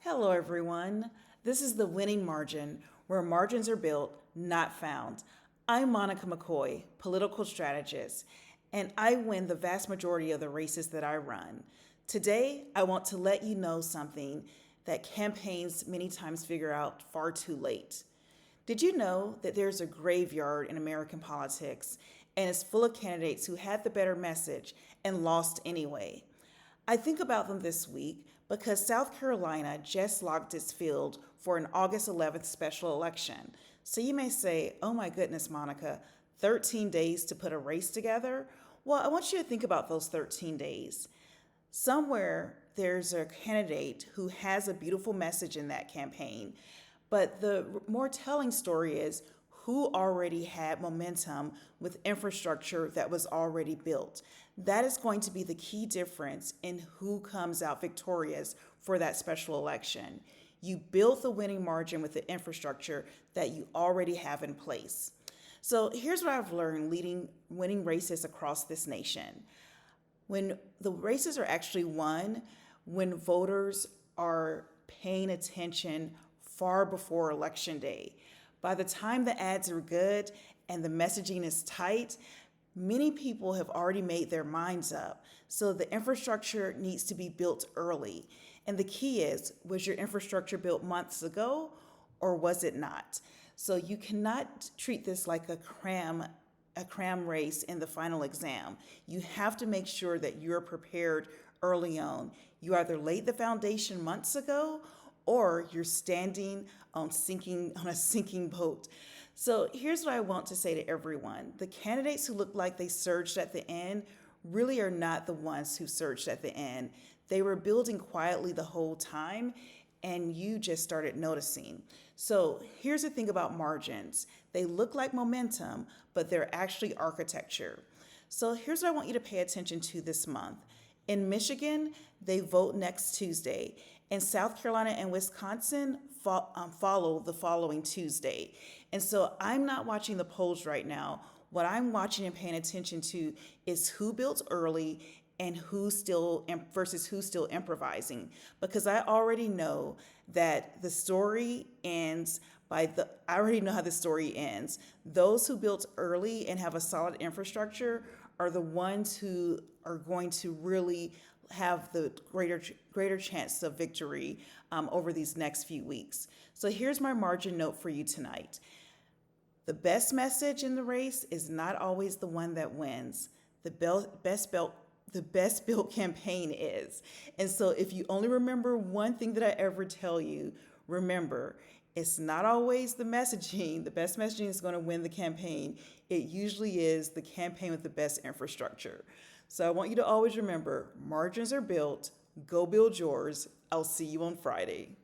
Hello, everyone. This is the winning margin, where margins are built, not found. I'm Monica McCoy, political strategist, and I win the vast majority of the races that I run. Today, I want to let you know something that campaigns many times figure out far too late. Did you know that there's a graveyard in American politics and it's full of candidates who had the better message and lost anyway? I think about them this week because South Carolina just locked its field for an August 11th special election. So you may say, oh my goodness, Monica, 13 days to put a race together? Well, I want you to think about those 13 days. Somewhere there's a candidate who has a beautiful message in that campaign, but the more telling story is who already had momentum with infrastructure that was already built. That is going to be the key difference in who comes out victorious for that special election. You built the winning margin with the infrastructure that you already have in place. So here's what I've learned winning races across this nation. When the races are actually won, when voters are paying attention far before Election Day. By the time the ads are good and the messaging is tight, many people have already made their minds up. So the infrastructure needs to be built early. And the key is, was your infrastructure built months ago or was it not? So you cannot treat this like a cram race in the final exam. You have to make sure that you're prepared early on. You either laid the foundation months ago or you're standing on a sinking boat. So here's what I want to say to everyone. The candidates who look like they surged at the end really are not the ones who surged at the end. They were building quietly the whole time and you just started noticing. So here's the thing about margins. They look like momentum, but they're actually architecture. So here's what I want you to pay attention to this month. In Michigan, they vote next Tuesday. In South Carolina and Wisconsin, follow the following Tuesday. And so I'm not watching the polls right now. What I'm watching and paying attention to is who built early and versus who's still improvising. Because I already know that the story ends I already know how the story ends. Those who built early and have a solid infrastructure are the ones who are going to really have the greater chance of victory over these next few weeks. So here's my margin note for you tonight. The best message in the race is not always the one that wins. The best built campaign is. And so if you only remember one thing that I ever tell you, remember, it's not always the messaging. The best messaging is going to win the campaign. It usually is the campaign with the best infrastructure. So I want you to always remember, margins are built. Go build yours. I'll see you on Friday.